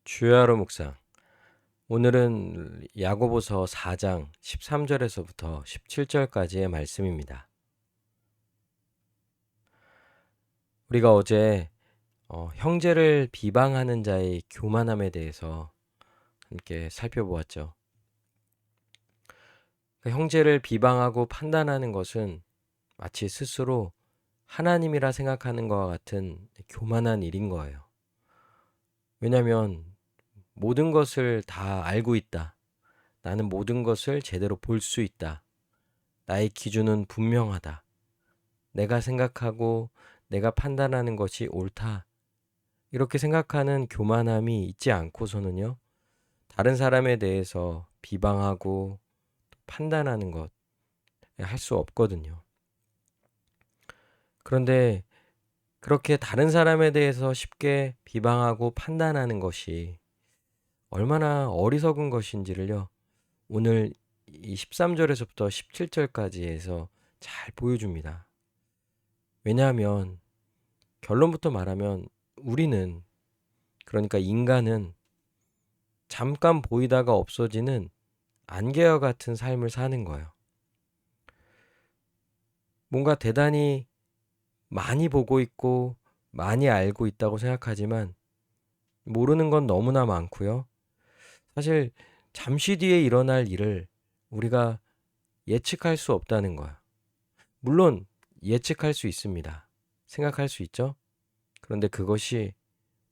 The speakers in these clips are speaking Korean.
주의 하루 묵상. 오늘은 야고보서 4장 13절에서부터 17절까지의 말씀입니다. 우리가 어제 형제를 비방하는 자의 교만함에 대해서 함께 살펴보았죠. 형제를 비방하고 판단하는 것은 마치 스스로 하나님이라 생각하는 것과 같은 교만한 일인 거예요. 왜냐하면 모든 것을 다 알고 있다. 나는 모든 것을 제대로 볼 수 있다. 나의 기준은 분명하다. 내가 생각하고 내가 판단하는 것이 옳다. 이렇게 생각하는 교만함이 있지 않고서는요, 다른 사람에 대해서 비방하고 판단하는 것 할 수 없거든요. 그런데 그렇게 다른 사람에 대해서 쉽게 비방하고 판단하는 것이 얼마나 어리석은 것인지를요, 오늘 이 13절에서부터 17절까지 해서 잘 보여줍니다. 왜냐하면 결론부터 말하면 우리는, 그러니까 인간은 잠깐 보이다가 없어지는 안개와 같은 삶을 사는 거예요. 뭔가 대단히 많이 보고 있고 많이 알고 있다고 생각하지만 모르는 건 너무나 많고요. 사실 잠시 뒤에 일어날 일을 우리가 예측할 수 없다는 거예요. 물론 예측할 수 있습니다. 생각할 수 있죠. 그런데 그것이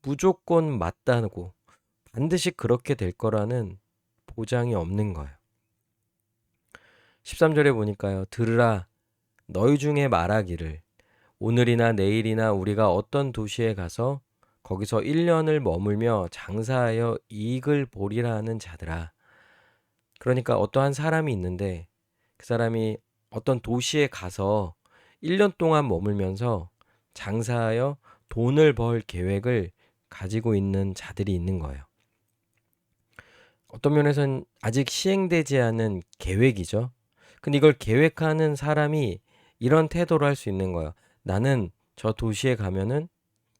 무조건 맞다고 반드시 그렇게 될 거라는 보장이 없는 거예요. 13절에 보니까요. 들으라 너희 중에 말하기를 오늘이나 내일이나 우리가 어떤 도시에 가서 거기서 1년을 머물며 장사하여 이익을 보리라 하는 자들아. 그러니까 어떠한 사람이 있는데 그 사람이 어떤 도시에 가서 1년 동안 머물면서 장사하여 돈을 벌 계획을 가지고 있는 자들이 있는 거예요. 어떤 면에서는 아직 시행되지 않은 계획이죠. 근데 이걸 계획하는 사람이 이런 태도를 할 수 있는 거예요. 나는 저 도시에 가면은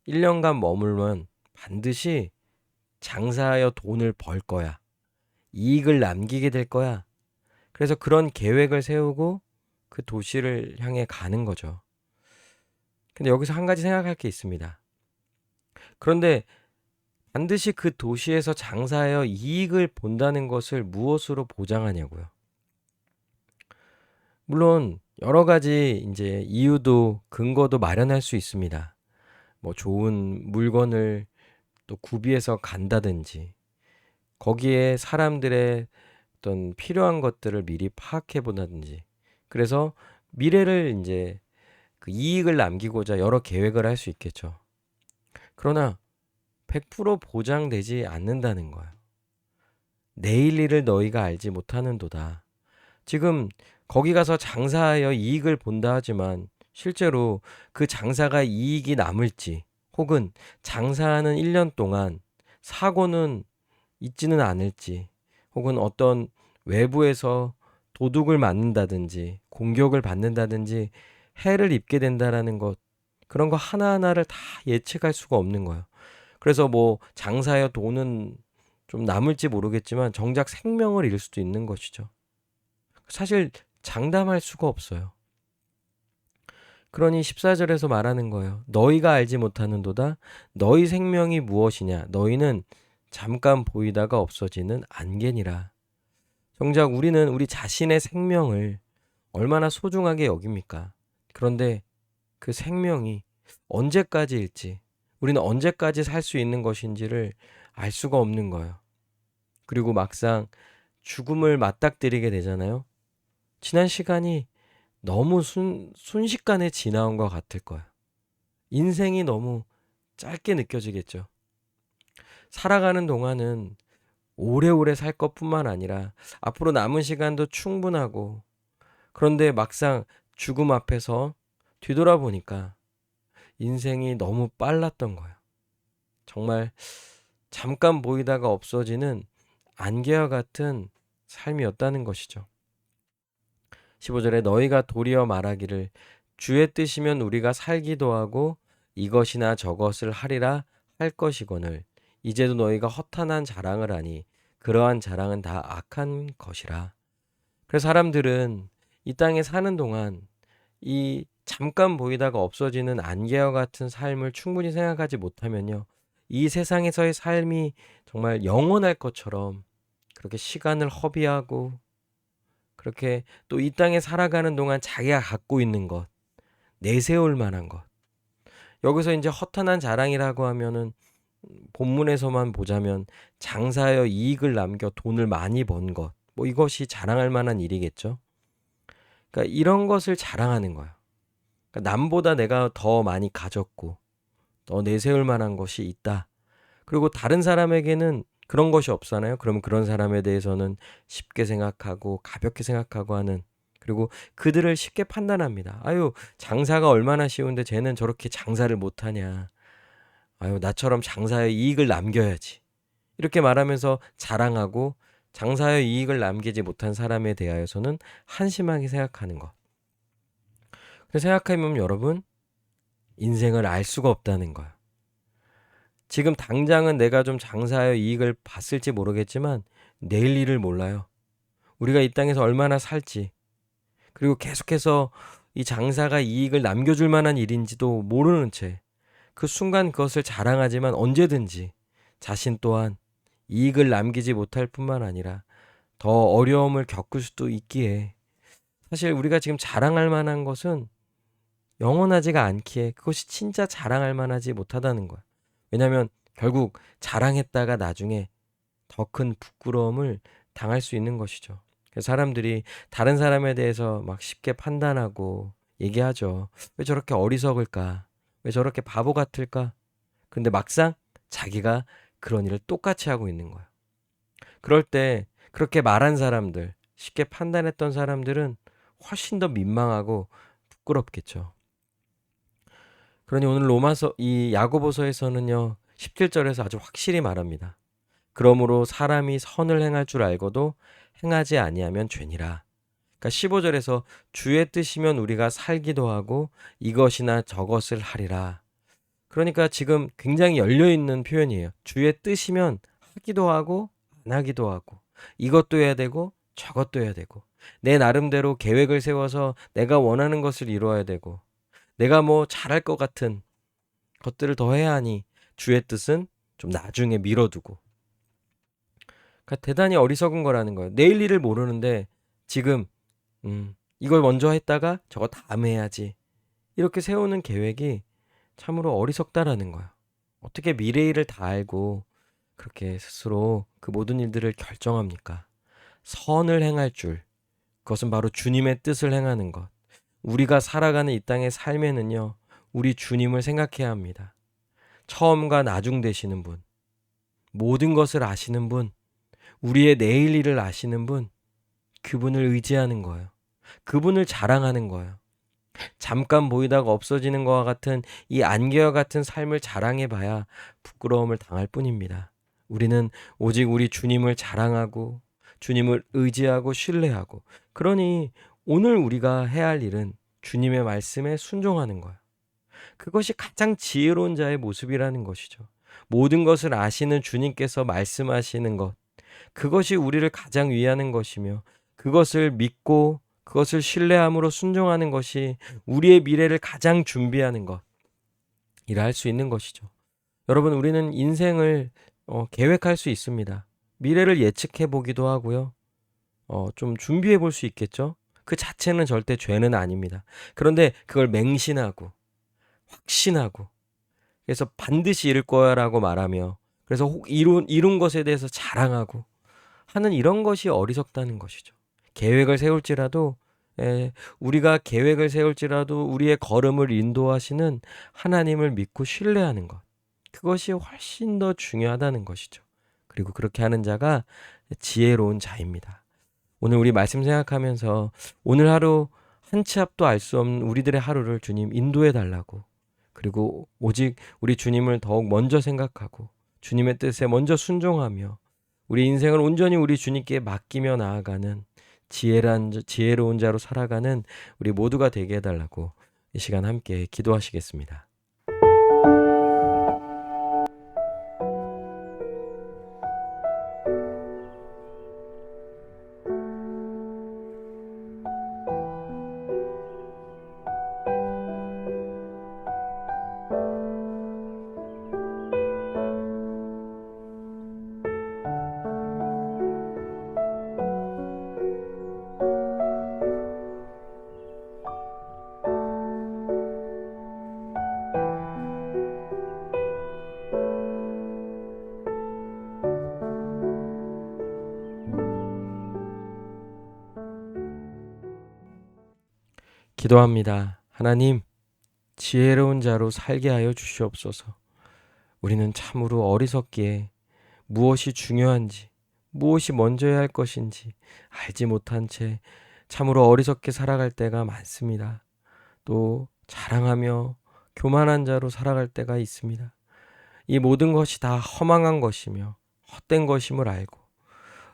1년간 머물면 반드시 장사하여 돈을 벌 거야. 이익을 남기게 될 거야. 그래서 그런 계획을 세우고 그 도시를 향해 가는 거죠. 근데 여기서 한 가지 생각할 게 있습니다. 그런데 반드시 그 도시에서 장사하여 이익을 본다는 것을 무엇으로 보장하냐고요. 물론 여러 가지 이제 이유도 근거도 마련할 수 있습니다. 뭐 좋은 물건을 또 구비해서 간다든지 거기에 사람들의 어떤 필요한 것들을 미리 파악해 본다든지 그래서 미래를 이제 그 이익을 남기고자 여러 계획을 할 수 있겠죠. 그러나 100% 보장되지 않는다는 거예요. 내일 일을 너희가 알지 못하는도다. 지금 거기 가서 장사하여 이익을 본다 하지만 실제로 그 장사가 이익이 남을지 혹은 장사하는 1년 동안 사고는 있지는 않을지 혹은 어떤 외부에서 도둑을 맞는다든지 공격을 받는다든지 해를 입게 된다라는 것 그런 거 하나하나를 다 예측할 수가 없는 거예요. 그래서 뭐 장사하여 돈은 좀 남을지 모르겠지만 정작 생명을 잃을 수도 있는 것이죠. 사실 장담할 수가 없어요. 그러니 14절에서 말하는 거예요. 너희가 알지 못하는도다. 너희 생명이 무엇이냐? 너희는 잠깐 보이다가 없어지는 안개니라. 정작 우리는 우리 자신의 생명을 얼마나 소중하게 여깁니까? 그런데 그 생명이 언제까지일지, 우리는 언제까지 살 수 있는 것인지를 알 수가 없는 거예요. 그리고 막상 죽음을 맞닥뜨리게 되잖아요. 지난 시간이 너무 순식간에 지나온 것 같을 거예요. 인생이 너무 짧게 느껴지겠죠. 살아가는 동안은 오래오래 살 것뿐만 아니라 앞으로 남은 시간도 충분하고 그런데 막상 죽음 앞에서 뒤돌아보니까 인생이 너무 빨랐던 거예요. 정말 잠깐 보이다가 없어지는 안개와 같은 삶이었다는 것이죠. 15절에 너희가 도리어 말하기를 주의 뜻이면 우리가 살기도 하고 이것이나 저것을 하리라 할 것이거늘 이제도 너희가 허탄한 자랑을 하니 그러한 자랑은 다 악한 것이라. 그래서 사람들은 이 땅에 사는 동안 이 잠깐 보이다가 없어지는 안개와 같은 삶을 충분히 생각하지 못하면요, 이 세상에서의 삶이 정말 영원할 것처럼 그렇게 시간을 허비하고, 그렇게 또 이 땅에 살아가는 동안 자기가 갖고 있는 것, 내세울 만한 것, 여기서 이제 허탄한 자랑이라고 하면은 본문에서만 보자면 장사하여 이익을 남겨 돈을 많이 번 것, 뭐 이것이 자랑할 만한 일이겠죠. 그러니까 이런 것을 자랑하는 거예요. 그러니까 남보다 내가 더 많이 가졌고 더 내세울 만한 것이 있다. 그리고 다른 사람에게는 그런 것이 없잖아요. 그러면 그런 사람에 대해서는 쉽게 생각하고 가볍게 생각하고 하는, 그리고 그들을 쉽게 판단합니다. 아유, 장사가 얼마나 쉬운데 쟤는 저렇게 장사를 못하냐. 아유, 나처럼 장사에 이익을 남겨야지. 이렇게 말하면서 자랑하고, 장사에 이익을 남기지 못한 사람에 대하여서는 한심하게 생각하는 것. 그래서 생각해보면 여러분, 인생을 알 수가 없다는 거예요. 지금 당장은 내가 좀 장사하여 이익을 봤을지 모르겠지만 내일 일을 몰라요. 우리가 이 땅에서 얼마나 살지, 그리고 계속해서 이 장사가 이익을 남겨줄 만한 일인지도 모르는 채 그 순간 그것을 자랑하지만 언제든지 자신 또한 이익을 남기지 못할 뿐만 아니라 더 어려움을 겪을 수도 있기에, 사실 우리가 지금 자랑할 만한 것은 영원하지가 않기에 그것이 진짜 자랑할 만하지 못하다는 거야. 왜냐하면 결국 자랑했다가 나중에 더 큰 부끄러움을 당할 수 있는 것이죠. 그래서 사람들이 다른 사람에 대해서 막 쉽게 판단하고 얘기하죠. 왜 저렇게 어리석을까? 왜 저렇게 바보 같을까? 근데 막상 자기가 그런 일을 똑같이 하고 있는 거예요. 그럴 때 그렇게 말한 사람들, 쉽게 판단했던 사람들은 훨씬 더 민망하고 부끄럽겠죠. 그러니 오늘 로마서, 이 야고보서에서는요, 17절에서 아주 확실히 말합니다. 그러므로 사람이 선을 행할 줄 알고도 행하지 아니하면 죄니라. 그러니까 15절에서 주의 뜻이면 우리가 살기도 하고 이것이나 저것을 하리라. 그러니까 지금 굉장히 열려있는 표현이에요. 주의 뜻이면 하기도 하고 안 하기도 하고, 이것도 해야 되고 저것도 해야 되고, 내 나름대로 계획을 세워서 내가 원하는 것을 이루어야 되고, 내가 뭐 잘할 것 같은 것들을 더 해야 하니 주의 뜻은 좀 나중에 미뤄두고. 그러니까 대단히 어리석은 거라는 거예요. 내일 일을 모르는데 지금 이걸 먼저 했다가 저거 다음에 해야지, 이렇게 세우는 계획이 참으로 어리석다라는 거예요. 어떻게 미래 일을 다 알고 그렇게 스스로 그 모든 일들을 결정합니까? 선을 행할 줄, 그것은 바로 주님의 뜻을 행하는 것. 우리가 살아가는 이 땅의 삶에는요, 우리 주님을 생각해야 합니다. 처음과 나중 되시는 분, 모든 것을 아시는 분, 우리의 내일 일을 아시는 분, 그분을 의지하는 거예요. 그분을 자랑하는 거예요. 잠깐 보이다가 없어지는 것과 같은 이 안개와 같은 삶을 자랑해봐야 부끄러움을 당할 뿐입니다. 우리는 오직 우리 주님을 자랑하고 주님을 의지하고 신뢰하고, 그러니 오늘 우리가 해야 할 일은 주님의 말씀에 순종하는 거예요. 그것이 가장 지혜로운 자의 모습이라는 것이죠. 모든 것을 아시는 주님께서 말씀하시는 것, 그것이 우리를 가장 위하는 것이며, 그것을 믿고 그것을 신뢰함으로 순종하는 것이 우리의 미래를 가장 준비하는 것이라 할 수 있는 것이죠. 여러분, 우리는 인생을 계획할 수 있습니다. 미래를 예측해 보기도 하고요. 좀 준비해 볼 수 있겠죠. 그 자체는 절대 죄는 아닙니다. 그런데 그걸 맹신하고 확신하고, 그래서 반드시 이룰 거야라고 말하며, 그래서 혹 이룬 것에 대해서 자랑하고 하는 이런 것이 어리석다는 것이죠. 계획을 세울지라도, 우리가 계획을 세울지라도 우리의 걸음을 인도하시는 하나님을 믿고 신뢰하는 것, 그것이 훨씬 더 중요하다는 것이죠. 그리고 그렇게 하는 자가 지혜로운 자입니다. 오늘 우리 말씀 생각하면서 오늘 하루 한 치 앞도 알 수 없는 우리들의 하루를 주님 인도해 달라고, 그리고 오직 우리 주님을 더욱 먼저 생각하고 주님의 뜻에 먼저 순종하며 우리 인생을 온전히 우리 주님께 맡기며 나아가는 지혜로운 자로 살아가는 우리 모두가 되게 해달라고 이 시간 함께 기도하시겠습니다. 기도합니다. 하나님, 지혜로운 자로 살게 하여 주시옵소서. 우리는 참으로 어리석기에 무엇이 중요한지, 무엇이 먼저야 할 것인지 알지 못한 채 참으로 어리석게 살아갈 때가 많습니다. 또 자랑하며 교만한 자로 살아갈 때가 있습니다. 이 모든 것이 다 허망한 것이며 헛된 것임을 알고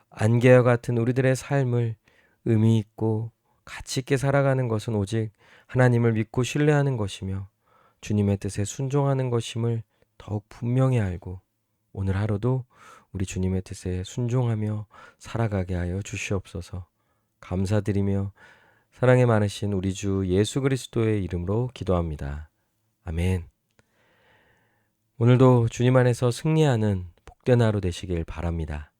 안개와 같은 우리들의 삶을 의미 있고 가치 있게 살아가는 것은 오직 하나님을 믿고 신뢰하는 것이며 주님의 뜻에 순종하는 것임을 더욱 분명히 알고 오늘 하루도 우리 주님의 뜻에 순종하며 살아가게 하여 주시옵소서. 감사드리며 사랑이 많으신 우리 주 예수 그리스도의 이름으로 기도합니다. 아멘. 오늘도 주님 안에서 승리하는 복된 하루 되시길 바랍니다.